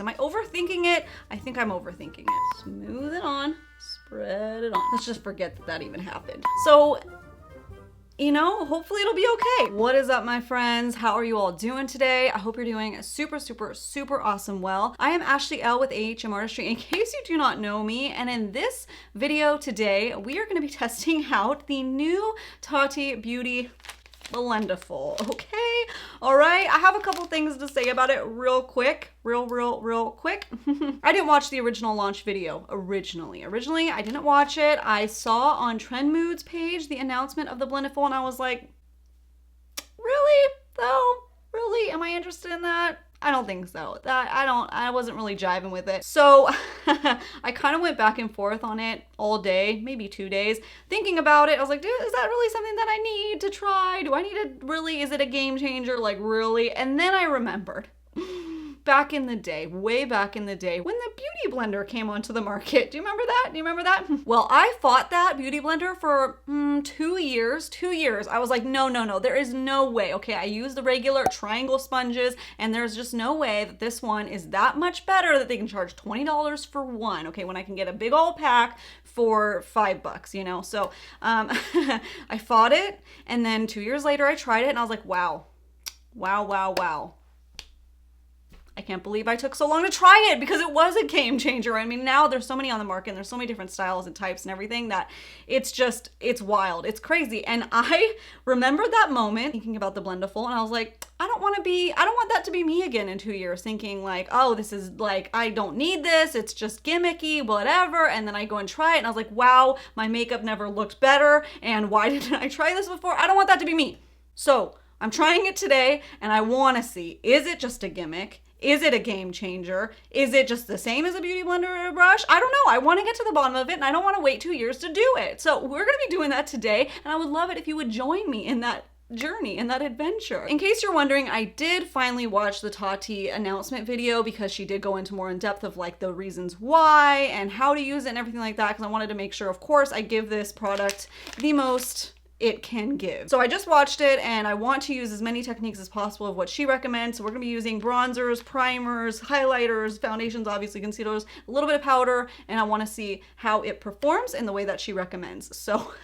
Am I overthinking it? I think I'm overthinking it. Smooth it on, spread it on. Let's just forget that that even happened. So, you know, hopefully it'll be okay. What is up, my friends? How are you all doing today? I hope you're doing super, super, super awesome well. I am Ashley L with AHM Artistry, in case you do not know me. And in this video today, we are gonna be testing out the new Tati Beauty Blendiful, okay? All right, I have a couple things to say about it real quick. Real quick. I didn't watch the original launch video originally. I didn't watch it. I saw on Trend Mood's page the announcement of the Blendiful and I was like, really? Though? Really? Am I interested in that? I don't think so. I wasn't really jiving with it. So I kind of went back and forth on it all day, maybe 2 days, thinking about it. I was like, dude, is that really something that I need to try? Do I need to really, is it a game changer? Like really? And then I remembered back in the day, way back in the day, when the beauty blender came onto the market. Do you remember that? Do you remember that? Well, I fought that beauty blender for 2 years. 2 years. I was like, no, there is no way. Okay, I use the regular triangle sponges and there's just no way that this one is that much better that they can charge $20 for one. Okay, when I can get a big old pack for $5, you know? So I fought it, and then 2 years later I tried it and I was like, wow. I can't believe I took so long to try it, because it was a game changer. I mean, now there's so many on the market and there's so many different styles and types and everything that it's wild. It's crazy. And I remember that moment thinking about the Blendiful and I was like, I don't want that to be me again in 2 years, thinking like, oh, this is like, I don't need this. It's just gimmicky, whatever. And then I go and try it and I was like, wow, my makeup never looked better. And why didn't I try this before? I don't want that to be me. So I'm trying it today and I want to see, is it just a gimmick? Is it a game changer? Is it just the same as a beauty blender or a brush? I don't know. I want to get to the bottom of it and I don't want to wait 2 years to do it. So we're going to be doing that today, and I would love it if you would join me in that journey, in that adventure. In case you're wondering, I did finally watch the Tati announcement video, because she did go into more in depth of like the reasons why and how to use it and everything like that, because I wanted to make sure, of course, I give this product the most it can give. So I just watched it and I want to use as many techniques as possible of what she recommends. So we're gonna be using bronzers, primers, highlighters, foundations, obviously concealers, a little bit of powder, and I wanna see how it performs in the way that she recommends. So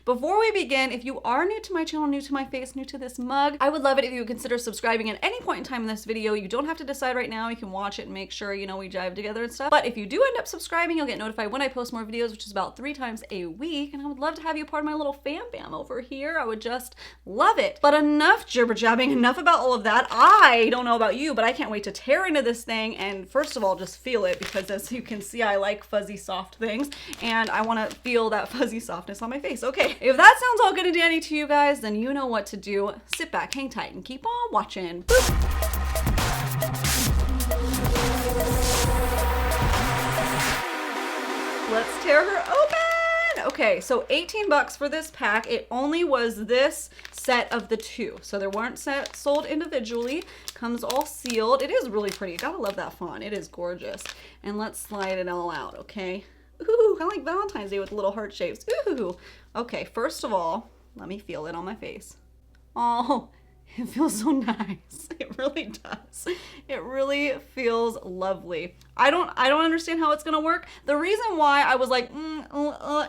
before we begin, if you are new to my channel, new to my face, new to this mug, I would love it if you would consider subscribing at any point in time in this video. You don't have to decide right now. You can watch it and make sure, you know, we jive together and stuff. But if you do end up subscribing, you'll get notified when I post more videos, which is about 3 times a week. And I would love to have you part of my little fam bam over here. I would just love it. But enough jibber jabbing, enough about all of that. I don't know about you, but I can't wait to tear into this thing and first of all just feel it, because as you can see, I like fuzzy soft things and I want to feel that fuzzy softness on my face. Okay, if that sounds all good and dandy to you guys, then you know what to do. Sit back, hang tight, and keep on watching. Boop. Let's tear her open. Okay, so $18 for this pack. It only was this set of the 2. So there weren't sold individually. Comes all sealed. It is really pretty. Gotta love that font. It is gorgeous. And let's slide it all out, okay? Ooh, kind of like Valentine's Day with little heart shapes. Ooh. Okay, first of all, let me feel it on my face. Oh, it feels so nice. It really does. It really feels lovely. I don't understand how it's gonna work. The reason why I was like,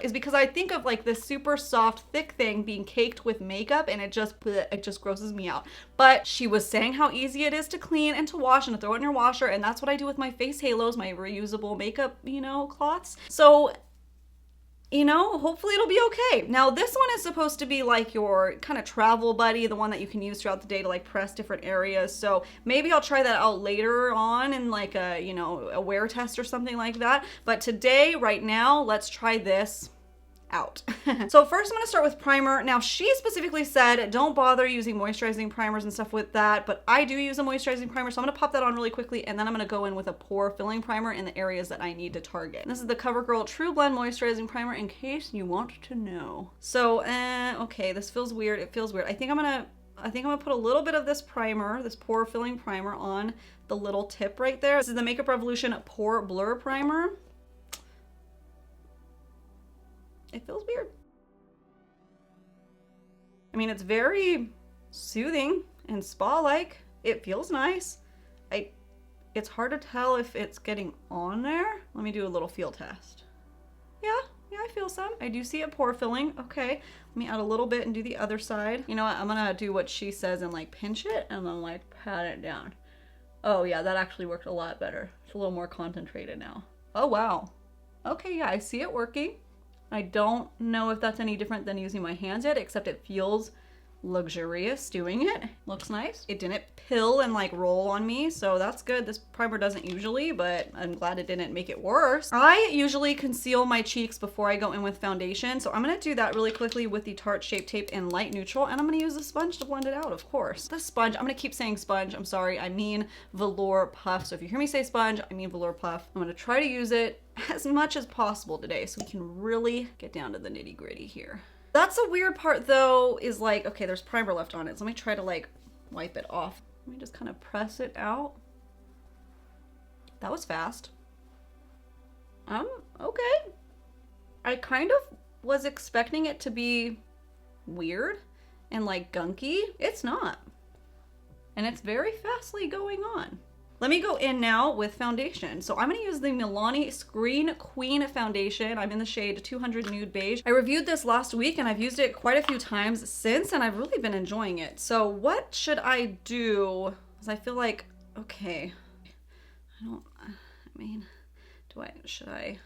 is because I think of like this super soft, thick thing being caked with makeup, and it just grosses me out. But she was saying how easy it is to clean and to wash and to throw it in your washer, and that's what I do with my face halos, my reusable makeup, you know, cloths. So, you know, hopefully it'll be okay. Now this one is supposed to be like your kind of travel buddy, the one that you can use throughout the day to like press different areas. So maybe I'll try that out later on in like a, you know, a wear test or something like that. But today, right now, let's try this out. So first I'm going to start with primer. Now she specifically said don't bother using moisturizing primers and stuff with that, but I do use a moisturizing primer, so I'm going to pop that on really quickly, and then I'm going to go in with a pore filling primer in the areas that I need to target. This is the Covergirl True Blend Moisturizing Primer, in case you want to know. So okay, this feels weird. It feels weird. I think I'm gonna put a little bit of this primer, this pore filling primer, on the little tip right there. This is the Makeup Revolution Pore Blur Primer. It feels weird. I mean, it's very soothing and spa-like. It feels nice. it's hard to tell if it's getting on there. Let me do a little feel test. Yeah, I feel some. I do see it pore filling. Okay, let me add a little bit and do the other side. You know what, I'm gonna do what she says and like pinch it and then like pat it down. Oh yeah, that actually worked a lot better. It's a little more concentrated now. Oh wow. Okay, yeah, I see it working. I don't know if that's any different than using my hands yet, except it feels luxurious doing it. Looks nice. It didn't pill and like roll on me, so that's good. This primer doesn't usually, but I'm glad it didn't make it worse. I usually conceal my cheeks before I go in with foundation, so I'm gonna do that really quickly with the Tarte Shape Tape in Light Neutral, and I'm gonna use a sponge to blend it out, of course. The sponge, I'm gonna keep saying sponge, I'm sorry, I mean Velour Puff. So if you hear me say sponge, I mean Velour Puff. I'm gonna try to use it as much as possible today so we can really get down to the nitty gritty here. That's a weird part though, is like, okay, there's primer left on it. So let me try to like wipe it off. Let me just kind of press it out. That was fast. Okay. I kind of was expecting it to be weird and like gunky. It's not. And it's very fastly going on. Let me go in now with foundation. So I'm gonna use the Milani Screen Queen foundation. I'm in the shade 200 Nude Beige. I reviewed this last week and I've used it quite a few times since, and I've really been enjoying it. So what should I do? Because I feel like, okay, should I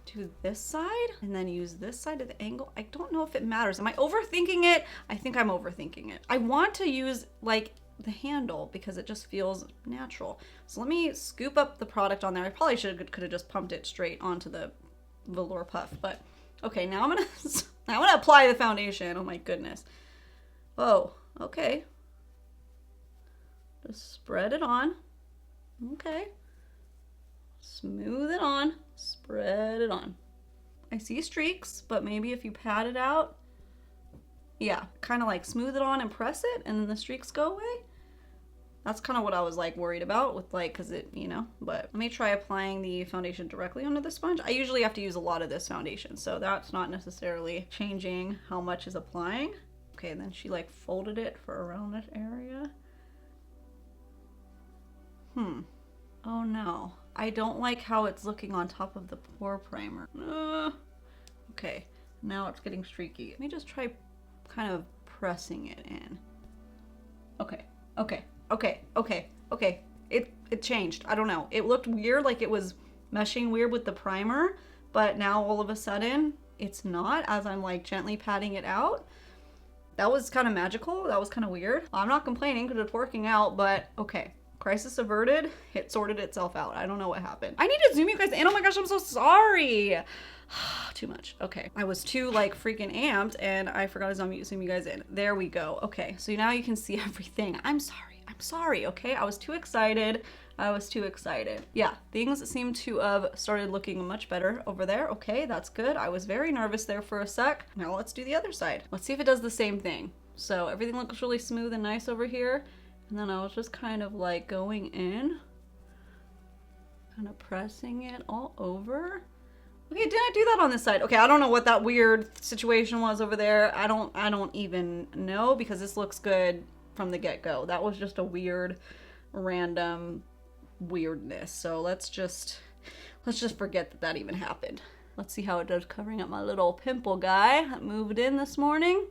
do this side and then use this side of the angle? I don't know if it matters. Am I overthinking it? I think I'm overthinking it. I want to use like the handle because it just feels natural. So let me scoop up the product on there. I probably could have just pumped it straight onto the Velour Puff, but okay, now I'm gonna apply the foundation. Oh my goodness. Oh, okay. Just spread it on. Okay. Smooth it on. Spread it on. I see streaks, but maybe if you pat it out, yeah, kind of like smooth it on and press it and then the streaks go away. That's kind of what I was like worried about with like, cause it, you know, but let me try applying the foundation directly onto the sponge. I usually have to use a lot of this foundation, so that's not necessarily changing how much is applying. Okay, and then she like folded it for around this area. Oh no. I don't like how it's looking on top of the pore primer. Okay, now it's getting streaky. Let me just try kind of pressing it in. Okay. It changed. I don't know. It looked weird, like it was meshing weird with the primer, but now all of a sudden it's not as I'm like gently patting it out. That was kind of magical. That was kind of weird. I'm not complaining because it's working out, but okay. Crisis averted. It sorted itself out. I don't know what happened. I need to zoom you guys in. Oh my gosh, I'm so sorry. Too much. Okay. I was too like freaking amped and I forgot to zoom you guys in. There we go. Okay. So now you can see everything. I'm sorry. Okay. I was too excited. Yeah. Things seem to have started looking much better over there. Okay. That's good. I was very nervous there for a sec. Now let's do the other side. Let's see if it does the same thing. So everything looks really smooth and nice over here. And then I was just kind of like going in, kind of pressing it all over. Okay, didn't I do that on this side? Okay, I don't know what that weird situation was over there. I don't even know because this looks good from the get-go. That was just a weird, random weirdness. So let's just forget that that even happened. Let's see how it does covering up my little pimple guy that moved in this morning.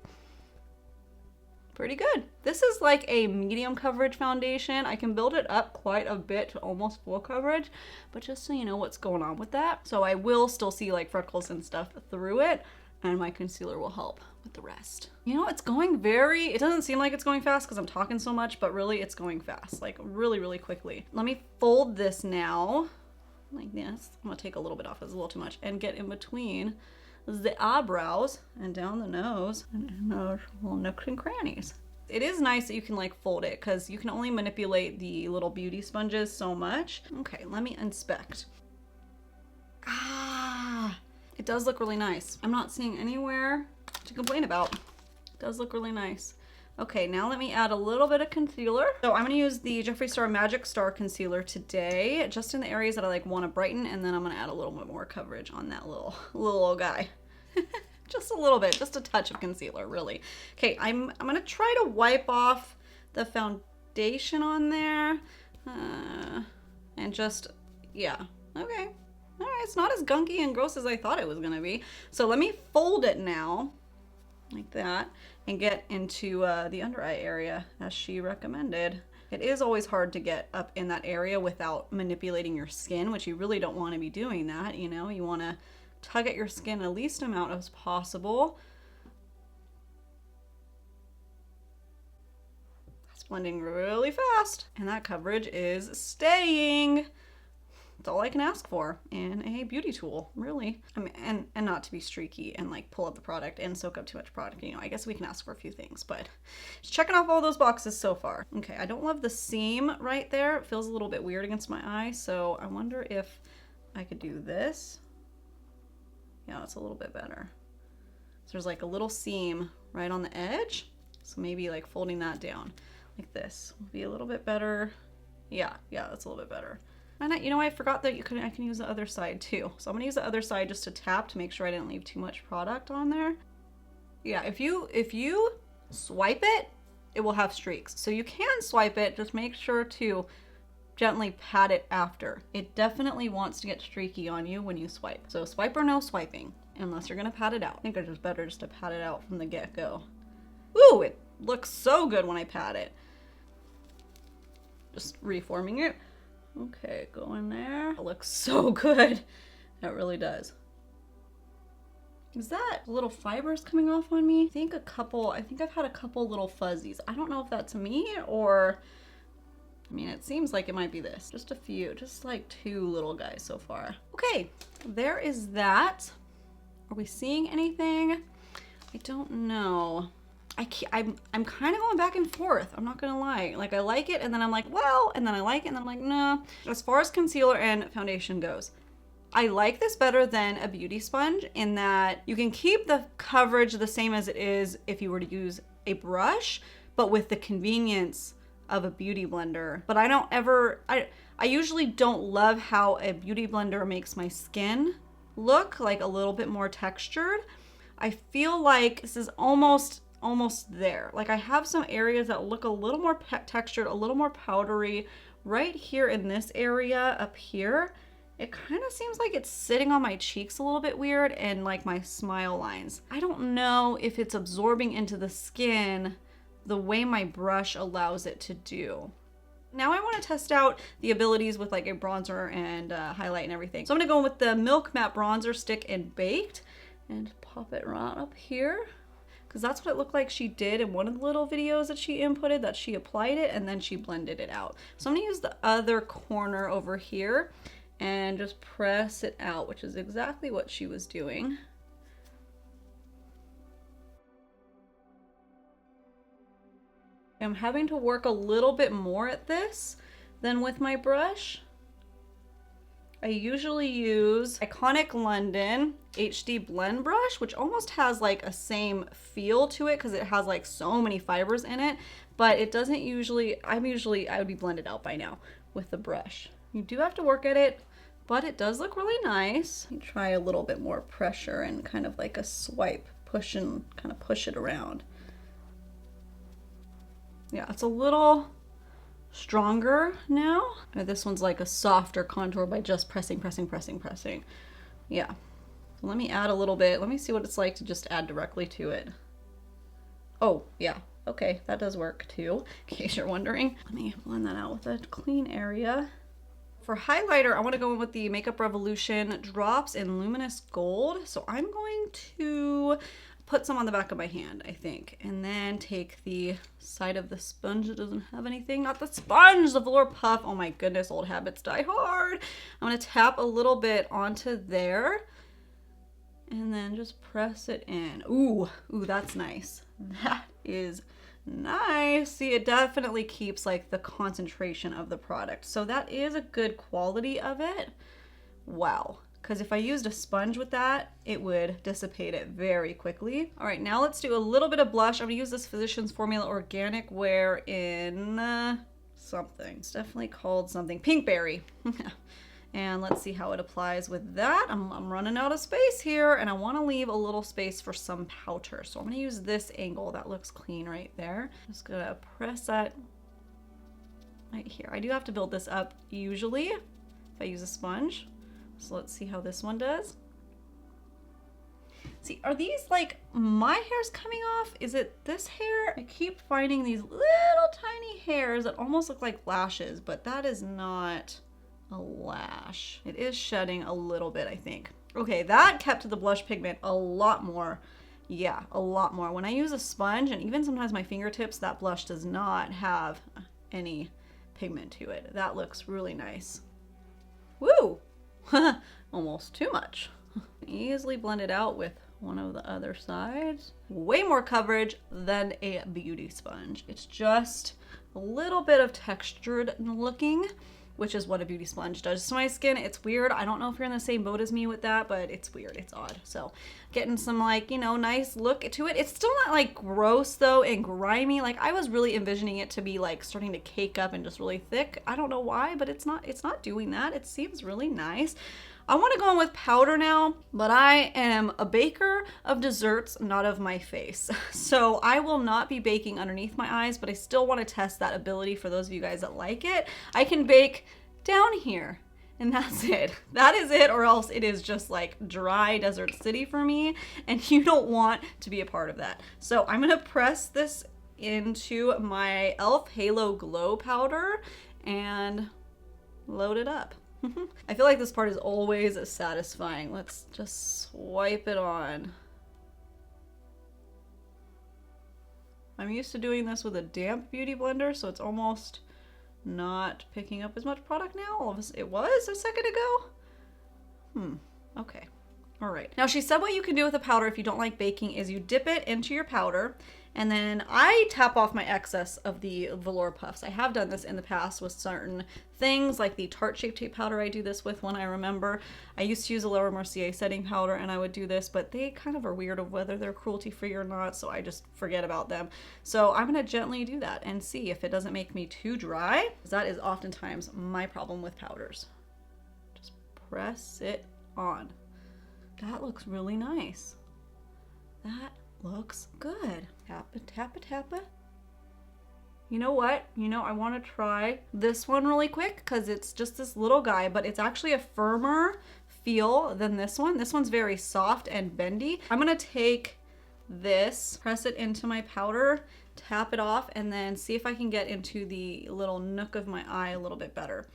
Pretty good. This is like a medium coverage foundation. I can build it up quite a bit to almost full coverage, but just so you know what's going on with that. So I will still see like freckles and stuff through it, and my concealer will help with the rest. You know, it doesn't seem like it's going fast because I'm talking so much, but really it's going fast, like really, really quickly. Let me fold this now, like this. I'm gonna take a little bit off, it's a little too much, and get in between the eyebrows and down the nose and in those little nooks and crannies. It is nice that you can like fold it because you can only manipulate the little beauty sponges so much. Okay, let me inspect. It does look really nice. I'm not seeing anywhere to complain about. It does look really nice. Okay, now let me add a little bit of concealer. So I'm gonna use the Jeffree Star Magic Star Concealer today, just in the areas that I like wanna brighten, and then I'm gonna add a little bit more coverage on that little old guy. Just a little bit, just a touch of concealer, really. Okay, I'm gonna try to wipe off the foundation foundation on there. And just, yeah, okay. All right, it's not as gunky and gross as I thought it was gonna be. So let me fold it now, like that, and get into the under eye area as she recommended. It is always hard to get up in that area without manipulating your skin, which you really don't want to be doing that, you know? You want to tug at your skin the least amount as possible. That's blending really fast. And that coverage is staying. That's all I can ask for in a beauty tool, really. I mean, and not to be streaky and like pull up the product and soak up too much product. You know, I guess we can ask for a few things, but just checking off all those boxes so far. Okay, I don't love the seam right there. It feels a little bit weird against my eye, so I wonder if I could do this. Yeah, that's a little bit better. So there's like a little seam right on the edge. So maybe like folding that down like this would be a little bit better. Yeah, that's a little bit better. And you know, I forgot that I can use the other side too. So I'm gonna use the other side just to tap to make sure I didn't leave too much product on there. Yeah, if you swipe it, it will have streaks. So you can swipe it, just make sure to gently pat it after. It definitely wants to get streaky on you when you swipe. So swipe or no swiping, unless you're gonna pat it out. I think it's just better just to pat it out from the get-go. Ooh, it looks so good when I pat it. Just reforming it. Okay, go in there. It looks so good. It really does. Is that little fibers coming off on me? I think I've had a couple little fuzzies. I don't know if that's me or, I mean, it seems like it might be this. Just a few, just like 2 little guys so far. Okay, there is that. Are we seeing anything? I don't know. I'm kind of going back and forth. I'm not gonna lie. Like I like it and then I'm like, well, and then I like it and then I'm like, no. As far as concealer and foundation goes, I like this better than a beauty sponge in that you can keep the coverage the same as it is if you were to use a brush, but with the convenience of a beauty blender. But I usually don't love how a beauty blender makes my skin look like a little bit more textured. I feel like this is almost there. Like I have some areas that look a little more textured, a little more powdery. Right here in this area up here, it kind of seems like it's sitting on my cheeks a little bit weird and like my smile lines. I don't know if it's absorbing into the skin the way my brush allows it to do. Now I want to test out the abilities with like a bronzer and highlight and everything. So I'm going to go with the Milk Matte Bronzer Stick and Baked and pop it right up here. Because that's what it looked like she did in one of the little videos that she inputted, that she applied it and then she blended it out. So I'm gonna use the other corner over here and just press it out, which is exactly what she was doing. I'm having to work a little bit more at this than with my brush. I usually use Iconic London HD Blend Brush, which almost has like a same feel to it because it has like so many fibers in it, but it doesn't usually, I would be blended out by now with the brush. You do have to work at it, but it does look really nice. You try a little bit more pressure and kind of like a swipe, push and kind of push it around. Yeah, it's a little stronger now. This one's like a softer contour by just pressing. Yeah. So let me add a little bit. Let me see what it's like to just add directly to it. Oh, yeah. Okay, that does work too, in case you're wondering. Let me blend that out with a clean area. For highlighter, I want to go in with the Makeup Revolution Drops in Luminous Gold. So I'm going to put some on the back of my hand, I think, and then take the side of the sponge that doesn't have anything, not the sponge, the Velour Puff. Oh my goodness, old habits die hard. I'm gonna tap a little bit onto there and then just press it in. Ooh, that's nice. That is nice. See, it definitely keeps like the concentration of the product. So that is a good quality of it. Wow. Because if I used a sponge with that, it would dissipate it very quickly. All right, now let's do a little bit of blush. I'm gonna use this Physicians Formula Organic Wear in something. It's definitely called something, Pinkberry. And let's see how it applies with that. I'm running out of space here and I wanna leave a little space for some powder. So I'm gonna use this angle that looks clean right there. Just gonna press that right here. I do have to build this up usually if I use a sponge. So let's see how this one does. See, are these like my hair's coming off? Is it this hair? I keep finding these little tiny hairs that almost look like lashes, but that is not a lash. It is shedding a little bit, I think. Okay, that kept the blush pigment a lot more. Yeah, a lot more. When I use a sponge, and even sometimes my fingertips, that blush does not have any pigment to it. That looks really nice. Woo! Almost too much. Easily blend it out with one of the other sides. Way more coverage than a beauty sponge. It's just a little bit of textured looking, which is what a beauty sponge does to my skin. It's weird. I don't know if you're in the same boat as me with that, but it's weird. It's odd. So getting some like, you know, nice look to it. It's still not like gross though and grimy. Like I was really envisioning it to be like starting to cake up and just really thick. I don't know why, but it's not doing that. It seems really nice. I want to go in with powder now, but I am a baker of desserts, not of my face. So I will not be baking underneath my eyes, but I still want to test that ability for those of you guys that like it. I can bake down here, and that's it. That is it, or else it is just like dry desert city for me, and you don't want to be a part of that. So I'm going to press this into my e.l.f. Halo Glow powder and load it up. I feel like this part is always satisfying. Let's just swipe it on. I'm used to doing this with a damp beauty blender, so it's almost not picking up as much product now. All of a sudden, it was a second ago. Okay. All right. Now she said what you can do with a powder if you don't like baking is you dip it into your powder, and then I tap off my excess of the velour puffs. I have done this in the past with certain things like the Tarte Shape Tape powder. I do this with when I remember. I used to use a Laura Mercier setting powder and I would do this, but they kind of are weird of whether they're cruelty free or not, so I just forget about them. So I'm gonna gently do that and see if it doesn't make me too dry, because that is oftentimes my problem with powders. Just press it on. That looks really nice. That looks good. Tap it, tap it, tap it. You know what? You know, I want to try this one really quick because it's just this little guy, but it's actually a firmer feel than this one. This one's very soft and bendy. I'm going to take this, press it into my powder, tap it off, and then see if I can get into the little nook of my eye a little bit better.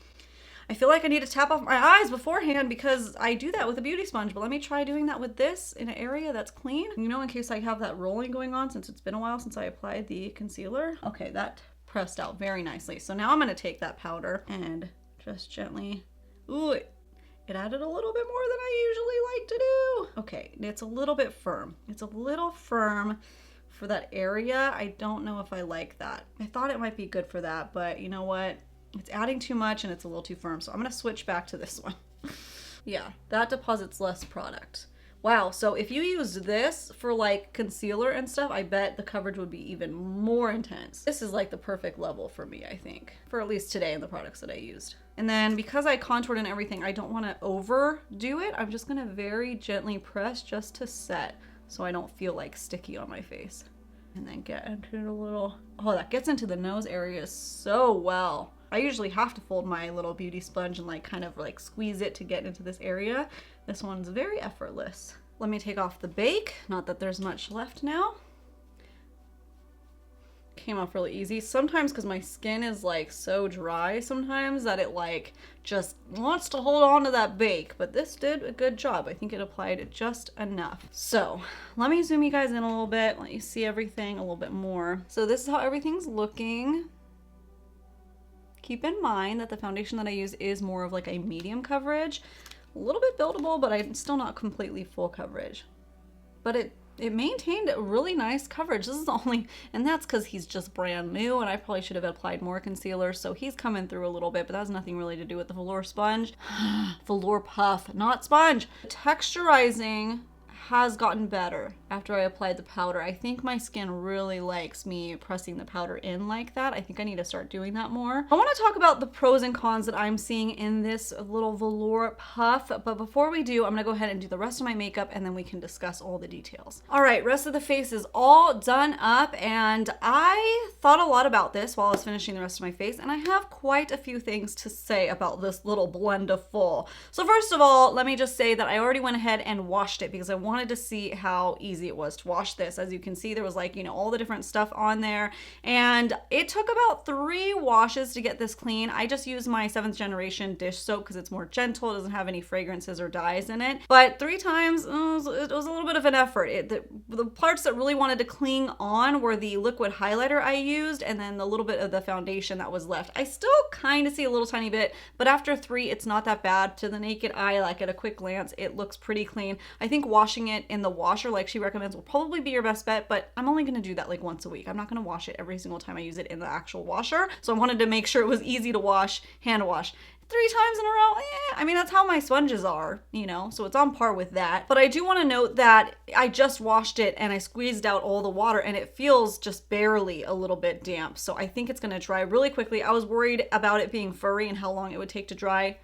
I feel like I need to tap off my eyes beforehand because I do that with a beauty sponge, but let me try doing that with this in an area that's clean. You know, in case I have that rolling going on since it's been a while since I applied the concealer. Okay, that pressed out very nicely. So now I'm gonna take that powder and just gently, ooh, it added a little bit more than I usually like to do. Okay, it's a little bit firm. It's a little firm for that area. I don't know if I like that. I thought it might be good for that, but you know what? It's adding too much and it's a little too firm, so I'm gonna switch back to this one. Yeah, that deposits less product. Wow, so if you use this for like concealer and stuff, I bet the coverage would be even more intense. This is like the perfect level for me, I think, for at least today in the products that I used. And then because I contoured and everything, I don't wanna overdo it. I'm just gonna very gently press just to set so I don't feel like sticky on my face. And then get into the little, oh, that gets into the nose area so well. I usually have to fold my little beauty sponge and like kind of like squeeze it to get into this area. This one's very effortless. Let me take off the bake. Not that there's much left now. Came off really easy. Sometimes because my skin is like so dry sometimes that it like just wants to hold on to that bake, but this did a good job. I think it applied just enough. So let me zoom you guys in a little bit, let you see everything a little bit more. So this is how everything's looking. Keep in mind that the foundation that I use is more of like a medium coverage, a little bit buildable, but I'm still not completely full coverage. But it maintained a really nice coverage. This is the only, and that's because he's just brand new and I probably should have applied more concealer, so he's coming through a little bit, but that has nothing really to do with the velour sponge. Velour puff, not sponge. Texturizing has gotten better. after I applied the powder. I think my skin really likes me pressing the powder in like that. I think I need to start doing that more. I want to talk about the pros and cons that I'm seeing in this little velour puff, but before we do, I'm gonna go ahead and do the rest of my makeup and then we can discuss all the details. All right, rest of the face is all done up, and I thought a lot about this while I was finishing the rest of my face, and I have quite a few things to say about this little Blendiful. So first of all, let me just say that I already went ahead and washed it because I wanted to see how easy it was to wash this. As you can see, there was like, you know, all the different stuff on there, and it took about 3 washes to get this clean. I just used my 7th generation dish soap because it's more gentle, it doesn't have any fragrances or dyes in it, but 3 times it was a little bit of an effort. The parts that really wanted to cling on were the liquid highlighter I used and then the little bit of the foundation that was left. I still kind of see a little tiny bit, but after 3 it's not that bad. To the naked eye, like at a quick glance, it looks pretty clean. I think washing it in the washer like she recommends will probably be your best bet, but I'm only going to do that like once a week. I'm not going to wash it every single time I use it in the actual washer, so I wanted to make sure it was easy to wash, hand wash. 3 times in a row, I mean, that's how my sponges are, you know, so it's on par with that. But I do want to note that I just washed it and I squeezed out all the water and it feels just barely a little bit damp, so I think it's going to dry really quickly. I was worried about it being furry and how long it would take to dry.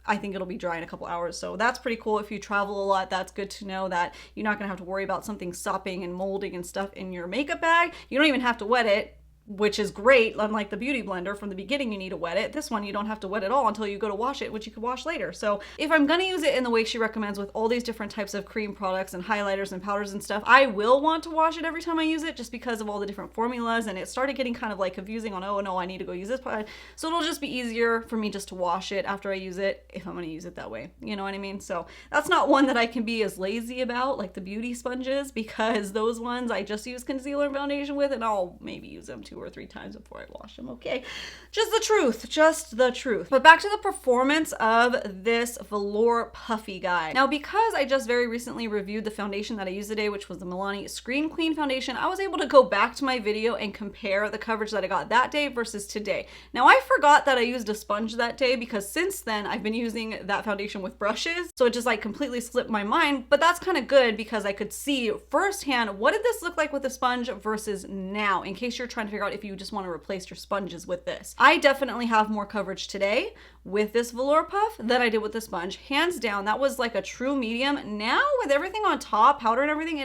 I think it'll be dry in a couple hours, so that's pretty cool. If you travel a lot, that's good to know that you're not gonna have to worry about something sopping and molding and stuff in your makeup bag. You don't even have to wet it, which is great. Unlike the beauty blender, from the beginning you need to wet it. This one you don't have to wet at all until you go to wash it, which you could wash later. So if I'm gonna use it in the way she recommends with all these different types of cream products and highlighters and powders and stuff, I will want to wash it every time I use it just because of all the different formulas, and it started getting kind of like confusing on, oh no, I need to go use this part. So it'll just be easier for me just to wash it after I use it if I'm gonna use it that way. You know what I mean? So that's not one that I can be as lazy about like the beauty sponges, because those ones I just use concealer and foundation with, and I'll maybe use them 2 or 3 times before I wash them. Okay, just the truth, just the truth. But back to the performance of this velour puffy guy. Now, because I just very recently reviewed the foundation that I used today, which was the Milani Screen Queen foundation, I was able to go back to my video and compare the coverage that I got that day versus today. Now, I forgot that I used a sponge that day because since then I've been using that foundation with brushes, so it just like completely slipped my mind. But that's kind of good because I could see firsthand what did this look like with a sponge versus now, in case you're trying to figure out if you just want to replace your sponges with this. I definitely have more coverage today with this velour puff than I did with the sponge. Hands down, that was like a true medium. Now with everything on top, powder and everything,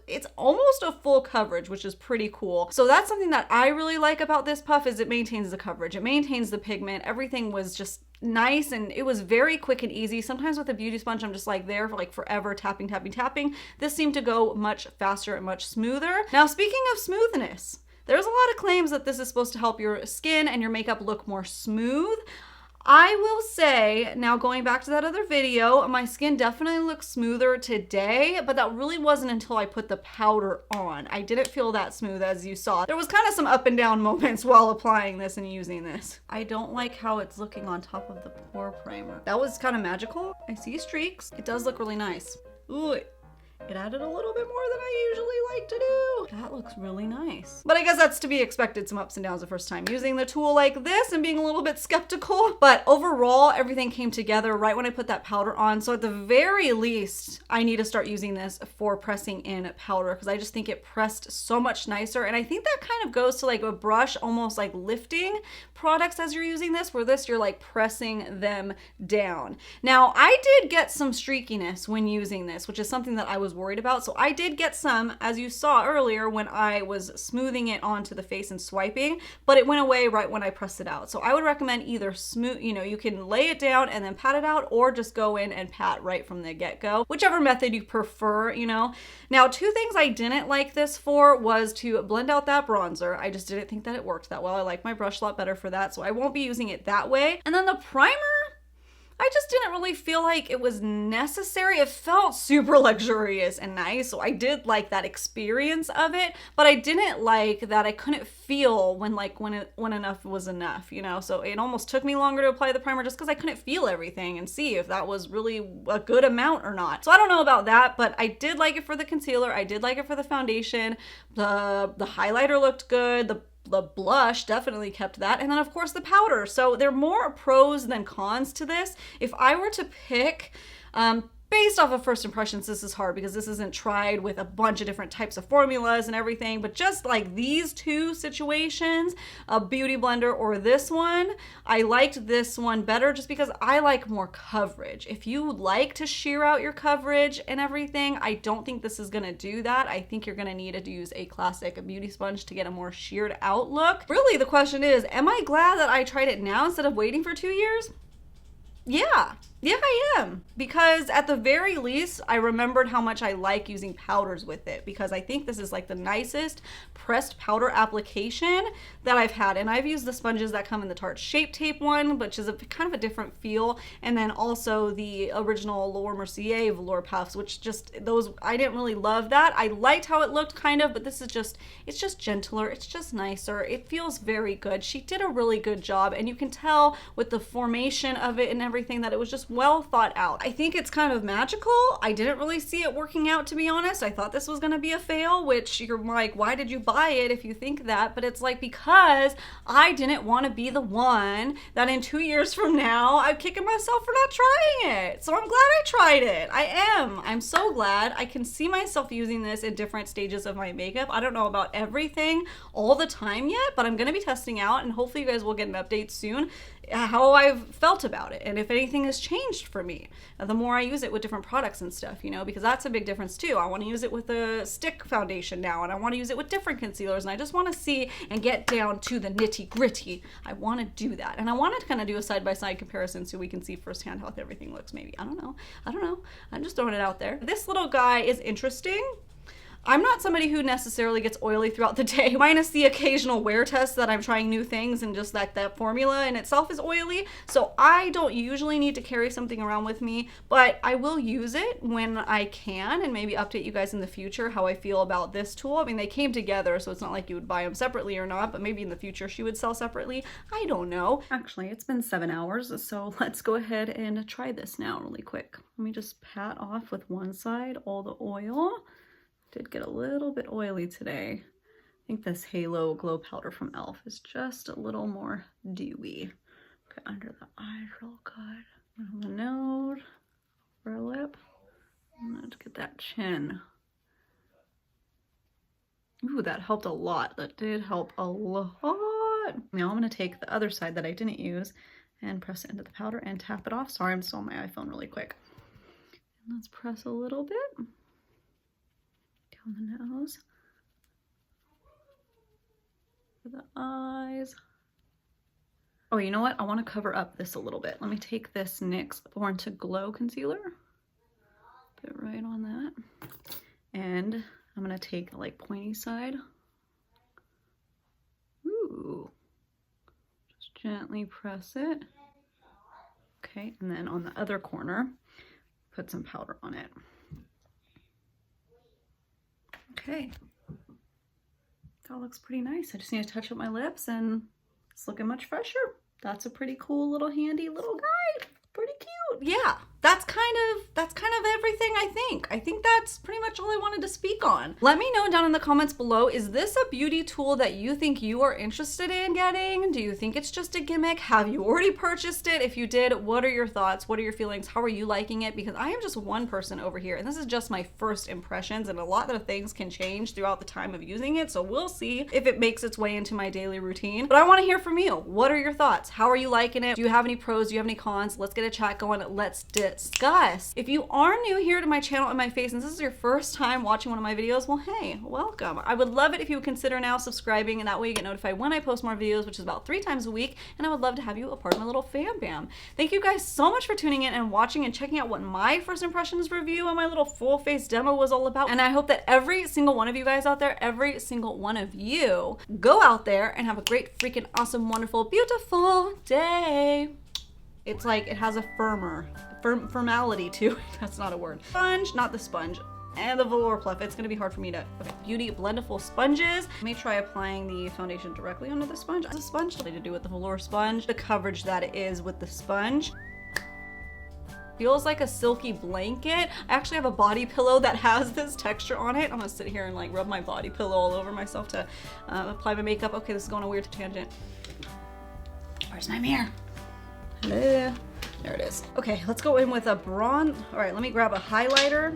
it's almost a full coverage, which is pretty cool. So that's something that I really like about this puff, is it maintains the coverage, it maintains the pigment. Everything was just nice and it was very quick and easy. Sometimes with a beauty sponge, I'm just like there for like forever, tapping, tapping, tapping. This seemed to go much faster and much smoother. Now, speaking of smoothness, there's a lot of claims that this is supposed to help your skin and your makeup look more smooth. I will say, now going back to that other video, my skin definitely looks smoother today, but that really wasn't until I put the powder on. I didn't feel that smooth, as you saw. There was kind of some up and down moments while applying this and using this. I don't like how it's looking on top of the pore primer. That was kind of magical. I see streaks. It does look really nice. Ooh, it added a little bit more than I usually like to do. That looks really nice. But I guess that's to be expected, some ups and downs the first time using the tool like this and being a little bit skeptical. But overall, everything came together right when I put that powder on. So at the very least, I need to start using this for pressing in powder because I just think it pressed so much nicer. And I think that kind of goes to like a brush, almost like lifting products as you're using this, where this you're like pressing them down. Now, I did get some streakiness when using this, which is something that I was worried about. So I did get some, as you saw earlier when I was smoothing it onto the face and swiping, but it went away right when I pressed it out. So I would recommend either smooth, you can lay it down and then pat it out, or just go in and pat right from the get-go, whichever method you prefer, Now, 2 things I didn't like this for was to blend out that bronzer. I just didn't think that it worked that well. I like my brush a lot better for that, so I won't be using it that way. And then the primer, I just didn't really feel like it was necessary. It felt super luxurious and nice, so I did like that experience of it, but I didn't like that I couldn't feel when enough was enough, So it almost took me longer to apply the primer just because I couldn't feel everything and see if that was really a good amount or not. So I don't know about that, but I did like it for the concealer. I did like it for the foundation. The highlighter looked good. The blush definitely kept that. And then of course the powder. So there are more pros than cons to this. If I were to pick, based off of first impressions, this is hard because this isn't tried with a bunch of different types of formulas and everything, but just like these two situations, a beauty blender or this one, I liked this one better just because I like more coverage. If you like to sheer out your coverage and everything, I don't think this is gonna do that. I think you're gonna need to use a classic beauty sponge to get a more sheared out look. Really, the question is, am I glad that I tried it now instead of waiting for 2 years? Yeah, I am. Because at the very least, I remembered how much I like using powders with it, because I think this is like the nicest pressed powder application that I've had. And I've used the sponges that come in the Tarte Shape Tape one, which is a kind of a different feel. And then also the original Laura Mercier Velour Puffs, which just, those, I didn't really love that. I liked how it looked kind of, but this is just, it's just gentler. It's just nicer. It feels very good. She did a really good job. And you can tell with the formation of it and everything that it was just well thought out. I think it's kind of magical. I didn't really see it working out, to be honest. I thought this was going to be a fail, which you're like, why did you buy it if you think that? But it's like, because I didn't want to be the one that in 2 years from now I'm kicking myself for not trying it. So I'm glad I tried it. I am. I'm so glad. I can see myself using this in different stages of my makeup. I don't know about everything all the time yet, but I'm going to be testing out, and hopefully you guys will get an update soon how I've felt about it and if anything has changed for me the more I use it with different products and stuff, you know, because that's a big difference too. I want to use it with a stick foundation now, and I want to use it with different concealers, and I just want to see and get down to the nitty gritty. I want to do that, and I want to kind of do a side-by-side comparison so we can see firsthand how everything looks. Maybe, I don't know, I'm just throwing it out there. This little guy is interesting. I'm not somebody who necessarily gets oily throughout the day, minus the occasional wear test that I'm trying new things and just like that formula in itself is oily. So I don't usually need to carry something around with me, but I will use it when I can and maybe update you guys in the future how I feel about this tool. I mean, they came together, so it's not like you would buy them separately or not, but maybe in the future she would sell separately. I don't know. Actually, it's been 7 hours, so let's go ahead and try this now really quick. Let me just pat off with one side all the oil. Did get a little bit oily today. I think this Halo Glow Powder from e.l.f. is just a little more dewy. Okay, under the eyes real good. On the nose, upper lip. And let's get that chin. Ooh, that helped a lot. That did help a lot. Now I'm gonna take the other side that I didn't use and press it into the powder and tap it off. Sorry, I'm still on my iPhone really quick. And let's press a little bit. On the nose, for the eyes. Oh, you know what? I want to cover up this a little bit. Let me take this NYX Born to Glow concealer, put it right on that, and I'm going to take the like pointy side. Ooh, just gently press it. Okay, and then on the other corner, put some powder on it. Okay, that looks pretty nice. I just need to touch up my lips and it's looking much fresher. That's a pretty cool little handy little guy. Pretty cute. Yeah, that's kind of everything I think. I think that's pretty much all I wanted to speak on. Let me know down in the comments below, is this a beauty tool that you think you are interested in getting? Do you think it's just a gimmick? Have you already purchased it? If you did, what are your thoughts? What are your feelings? How are you liking it? Because I am just one person over here, and this is just my first impressions, and a lot of things can change throughout the time of using it, so we'll see if it makes its way into my daily routine. But I want to hear from you. What are your thoughts? How are you liking it? Do you have any pros? Do you have any cons? Let's get a chat going. Let's discuss. If you are new here to my channel and my face, and this is your first time watching one of my videos, well, hey, welcome. I would love it if you would consider now subscribing, and that way you get notified when I post more videos, which is about 3 times a week, and I would love to have you a part of my little fam bam. Thank you guys so much for tuning in and watching and checking out what my first impressions review and my little full face demo was all about. And I hope that every single one of you guys out there, every single one of you, go out there and have a great, freaking awesome, wonderful, beautiful day. It's like it has a formality to it. That's not a word. Sponge, not the sponge, and the velour fluff. It's gonna be hard for me to. Okay, Beauty Blendiful sponges. Let me try applying the foundation directly onto the sponge. The sponge to do with the velour sponge. The coverage that it is with the sponge. Feels like a silky blanket. I actually have a body pillow that has this texture on it. I'm gonna sit here and like rub my body pillow all over myself to apply my makeup. Okay, this is going on a weird tangent. Where's my mirror? Hello. There it is. Okay, let's go in with a bronze. All right, let me grab a highlighter.